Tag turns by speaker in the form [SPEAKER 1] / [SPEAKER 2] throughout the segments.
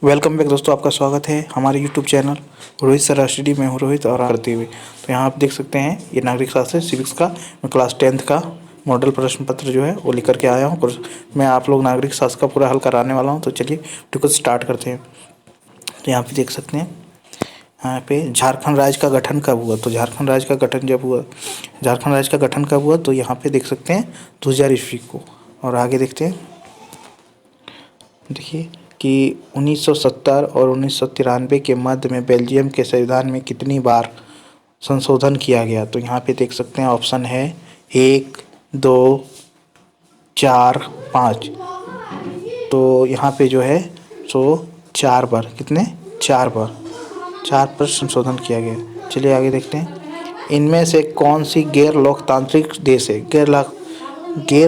[SPEAKER 1] Welcome back दोस्तों, आपका स्वागत है हमारे YouTube channel Rohit sir study में हूँ रोहित और करते हुए। तो यहाँ आप देख सकते हैं ये नागरिक शास्त्र सिविक्स का मैं क्लास 10th का मॉडल प्रश्न पत्र जो है वो लेकर के आया हूँ और मैं आप लोग नागरिक शास्त्र का पूरा हल कराने वाला हूँ। तो चलिए वीडियो को स्टार्ट करते हैं। तो यहाँ पे देख सकते हैं, यहाँ पे झारखंड राज्य का गठन कब हुआ। तो झारखंड राज्य का गठन जब हुआ, झारखंड राज्य का गठन कब हुआ तो यहाँ पे देख सकते हैं 2000 ईस्वी को। और आगे देखते हैं, देखिए कि 1970 और 1993 के मध्य में बेल्जियम के संविधान में कितनी बार संशोधन किया गया। तो यहाँ पे देख सकते हैं ऑप्शन है 1, 2, 4, 5। तो यहाँ पे जो है सो 4 बार, कितने 4 बार, 4 बार संशोधन किया गया। चलिए आगे देखते हैं, इनमें से कौन सी गैर लोकतांत्रिक देश है। गैर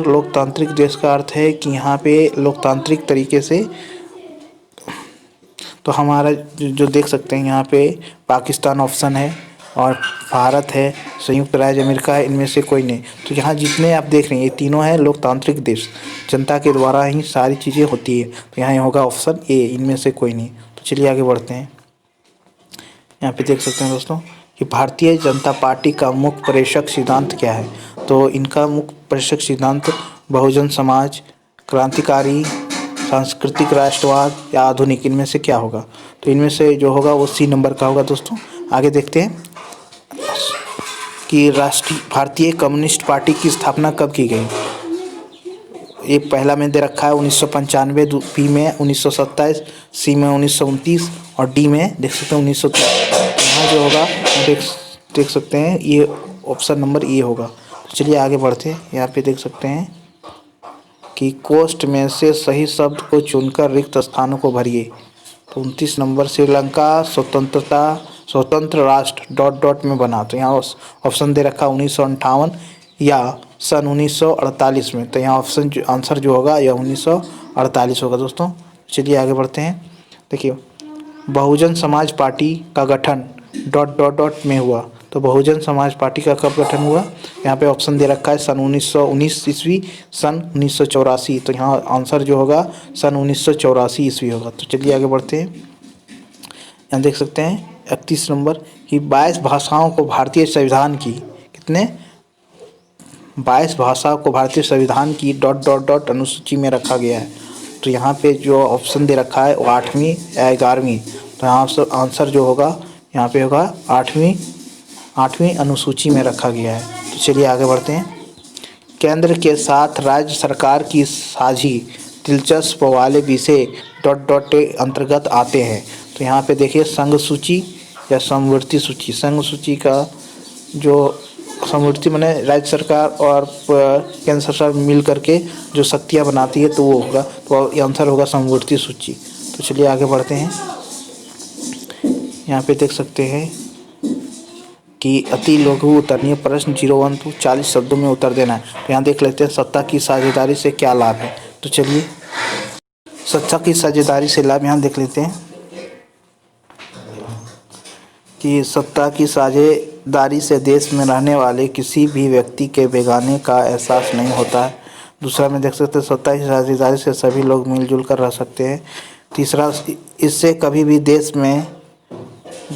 [SPEAKER 1] लोकतांत्रिक देश का अर्थ है कि यहाँ पे लोकतांत्रिक तरीके से, तो हमारा जो देख सकते हैं यहाँ पे पाकिस्तान ऑप्शन है और भारत है, संयुक्त राज्य अमेरिका है, इनमें से कोई नहीं। तो यहाँ जितने आप देख रहे हैं ये तीनों हैं लोकतांत्रिक देश, जनता के द्वारा ही सारी चीज़ें होती है। तो यहाँ होगा ऑप्शन ए, इनमें से कोई नहीं। तो चलिए आगे बढ़ते हैं। यहाँ पे देख सकते हैं दोस्तों कि भारतीय जनता पार्टी का मुख्य प्रेषक सिद्धांत क्या है। तो इनका मुख्य प्रेषक सिद्धांत बहुजन समाज, क्रांतिकारी, सांस्कृतिक राष्ट्रवाद या आधुनिक, इनमें से क्या होगा। तो इनमें से जो होगा वो सी नंबर का होगा दोस्तों। आगे देखते हैं कि राष्ट्रीय भारतीय कम्युनिस्ट पार्टी की स्थापना कब की गई। ये पहला में दे रखा है 1995, बी में 1927, सी में 1929 और डी में देख सकते हैं 1930। यहाँ जो होगा देख सकते हैं ये ऑप्शन नंबर ए होगा। तो चलिए आगे बढ़ते हैं। यहाँ पे देख सकते हैं कि कोष्ठ में से सही शब्द को चुनकर रिक्त स्थानों को भरिए। तो 29 नंबर श्रीलंका स्वतंत्र राष्ट्र डॉट डॉट में बना। तो यहाँ ऑप्शन दे रखा 1958 या सन 1948 में। तो यहाँ ऑप्शन आंसर जो होगा यह 1948 होगा दोस्तों। चलिए आगे बढ़ते हैं। देखिए बहुजन समाज पार्टी का गठन डॉट डॉट डॉट में हुआ। तो बहुजन समाज पार्टी का कब गठन हुआ। यहाँ पे ऑप्शन दे रखा है सन 1919 ईस्वी, सन 1984। तो यहाँ आंसर जो होगा सन 1984 ईस्वी होगा। तो चलिए आगे बढ़ते हैं। यहाँ देख सकते हैं 31 नंबर कि 22 भाषाओं को भारतीय संविधान की, कितने 22 भाषाओं को भारतीय संविधान की डॉट डॉट डॉट अनुसूची में रखा गया है। तो यहाँ पे जो ऑप्शन दे रखा है वो 8वीं या 11वीं। तो यहाँ आंसर जो होगा यहाँ पे होगा 8वीं अनुसूची में रखा गया है। तो चलिए आगे बढ़ते हैं। केंद्र के साथ राज्य सरकार की साझी दिलचस्प वाले विषय डॉट डॉट के अंतर्गत आते हैं। तो यहाँ पे देखिए संघ सूची या समवर्ती सूची। संघ सूची का जो समवर्ती माने राज्य सरकार और केंद्र सरकार मिल करके जो शक्तियाँ बनाती है तो वो होगा, तो ये आंसर होगा समवर्ती सूची। तो चलिए आगे बढ़ते हैं। यहाँ पे देख सकते हैं कि अति लघु उत्तरीय प्रश्न 01 to 40 शब्दों में उत्तर देना है। तो यहाँ देख लेते हैं सत्ता की साझेदारी से क्या लाभ है। तो चलिए सत्ता की साझेदारी से लाभ यहाँ देख लेते हैं कि सत्ता की साझेदारी से देश में रहने वाले किसी भी व्यक्ति के बेगाने का एहसास नहीं होता है। दूसरा में देख सकते हैं सत्ता की साझेदारी से सभी लोग मिलजुल कर रह सकते हैं। तीसरा, इससे कभी भी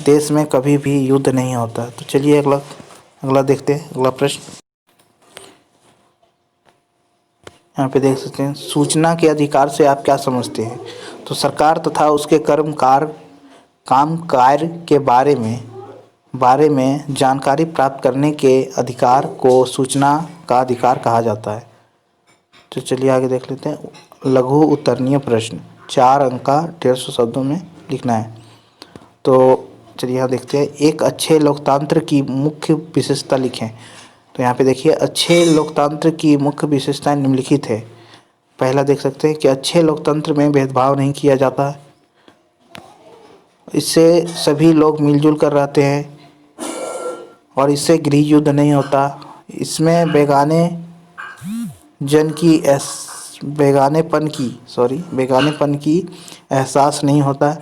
[SPEAKER 1] देश में कभी भी युद्ध नहीं होता। तो चलिए अगला देखते हैं। अगला प्रश्न यहाँ पे देख सकते हैं, सूचना के अधिकार से आप क्या समझते हैं। तो सरकार तथा उसके काम कार्य के बारे में जानकारी प्राप्त करने के अधिकार को सूचना का अधिकार कहा जाता है। तो चलिए आगे देख लेते हैं। लघु उत्तरीय प्रश्न 4 अंक का 150 शब्दों में लिखना है। तो चलिए यहाँ देखते हैं, एक अच्छे लोकतंत्र की मुख्य विशेषता लिखें। तो यहाँ पे देखिए अच्छे लोकतंत्र की मुख्य विशेषताएं निम्नलिखित है। पहला देख सकते हैं कि अच्छे लोकतंत्र में भेदभाव नहीं किया जाता है, इससे सभी लोग मिलजुल कर रहते हैं और इससे गृह युद्ध नहीं होता। इसमें बेगानेपन की एहसास नहीं होता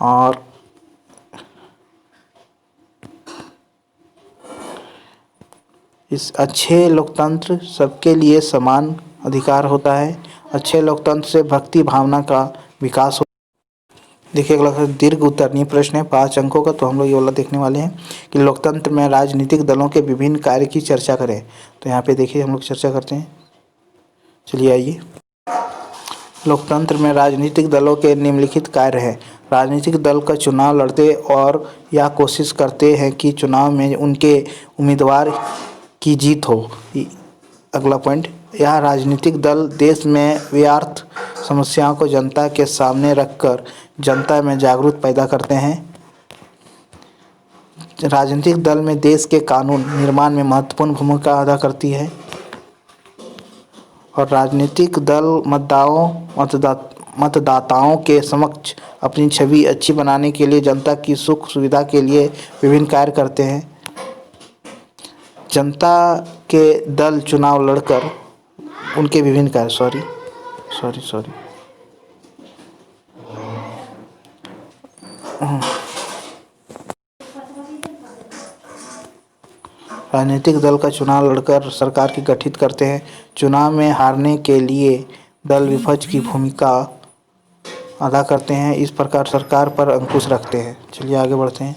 [SPEAKER 1] और इस अच्छे लोकतंत्र सबके लिए समान अधिकार होता है। अच्छे लोकतंत्र से भक्ति भावना का विकास देखिए अगला दीर्घ उत्तरणीय प्रश्न है 5 अंकों का। तो हम लोग ये वाला देखने वाले हैं कि लोकतंत्र में राजनीतिक दलों के विभिन्न कार्य की चर्चा करें। तो यहाँ पे देखिए हम लोग चर्चा करते हैं। चलिए आइए। लोकतंत्र में राजनीतिक दलों के निम्नलिखित कार्य हैं। राजनीतिक दल का चुनाव लड़ते और या कोशिश करते हैं कि चुनाव में उनके उम्मीदवार की जीत हो। अगला पॉइंट, यह राजनीतिक दल देश में व्यर्थ समस्याओं को जनता के सामने रखकर जनता में जागरूकता पैदा करते हैं। राजनीतिक दल में देश के कानून निर्माण में महत्वपूर्ण भूमिका अदा करती है। और राजनीतिक दल मतदाताओं के समक्ष अपनी छवि अच्छी बनाने के लिए जनता की सुख सुविधा के लिए विभिन्न कार्य करते हैं। जनता के दल चुनाव लड़कर उनके विभिन्न कार्य सॉरी राजनीतिक दल का चुनाव लड़कर सरकार की गठित करते हैं। चुनाव में हारने के लिए दल विपक्ष की भूमिका अदा करते हैं। इस प्रकार सरकार पर अंकुश रखते हैं। चलिए आगे बढ़ते हैं।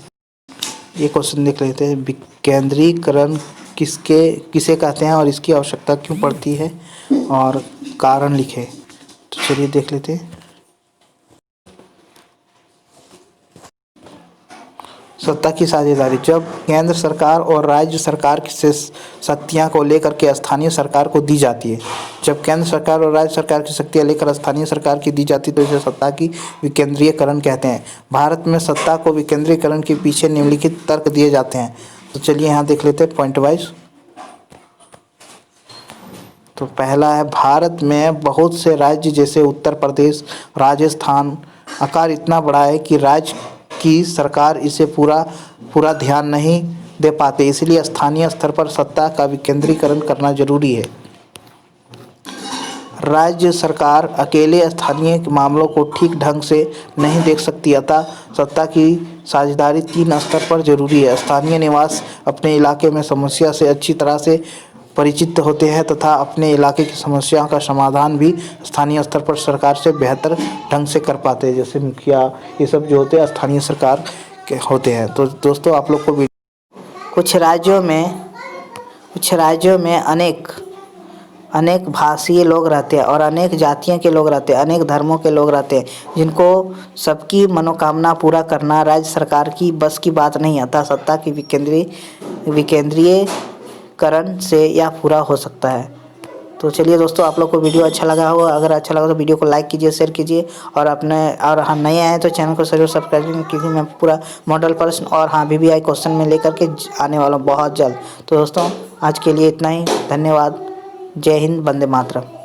[SPEAKER 1] ये क्वेश्चन देख लेते हैं। विकेंद्रीकरण किसे कहते हैं और इसकी आवश्यकता क्यों पड़ती है और कारण लिखें। तो चलिए देख लेते हैं। सत्ता की साझेदारी, जब केंद्र सरकार और राज्य सरकार से शक्तियां को लेकर के स्थानीय सरकार को दी जाती है। जब केंद्र सरकार और राज्य सरकार की शक्तियां लेकर स्थानीय सरकार की दी जाती है तो इसे सत्ता की विकेंद्रीकरण कहते हैं। भारत में सत्ता को विकेंद्रीकरण के पीछे निम्नलिखित तर्क दिए जाते हैं। तो चलिए यहाँ देख लेते हैं पॉइंट वाइज। तो पहला है, भारत में बहुत से राज्य जैसे उत्तर प्रदेश, राजस्थान आकार इतना बड़ा है कि राज्य की सरकार इसे पूरा ध्यान नहीं दे पाते, इसलिए स्थानीय स्तर पर सत्ता का विकेंद्रीकरण करना जरूरी है। राज्य सरकार अकेले स्थानीय मामलों को ठीक ढंग से नहीं देख सकती, अतः सत्ता की साझेदारी 3 स्तर पर जरूरी है। स्थानीय निवासी अपने इलाके में समस्या से अच्छी तरह से परिचित होते हैं तथा अपने इलाके की समस्याओं का समाधान भी स्थानीय स्तर पर सरकार से बेहतर ढंग से कर पाते हैं। जैसे मुखिया ये सब जो होते हैं स्थानीय सरकार के होते हैं। तो दोस्तों आप लोग को कुछ राज्यों में अनेक भाषीय लोग रहते हैं और अनेक जातियों के लोग रहते हैं, अनेक धर्मों के लोग रहते हैं, जिनको सबकी मनोकामना पूरा करना राज्य सरकार की बस की बात नहीं आता। सत्ता की विकेंद्रीकरण से यह पूरा हो सकता है। तो चलिए दोस्तों आप लोग को वीडियो अच्छा लगा होगा। अगर अच्छा लगा तो वीडियो को लाइक कीजिए, शेयर कीजिए और हम नए आए तो चैनल को जरूर सब्सक्राइब कीजिए। मैं पूरा मॉडल प्रश्न और VVI क्वेश्चन में लेकर के आने वाला हूँ बहुत जल्द। तो दोस्तों आज के लिए इतना ही। धन्यवाद। जय हिंद, वंदे मातरम।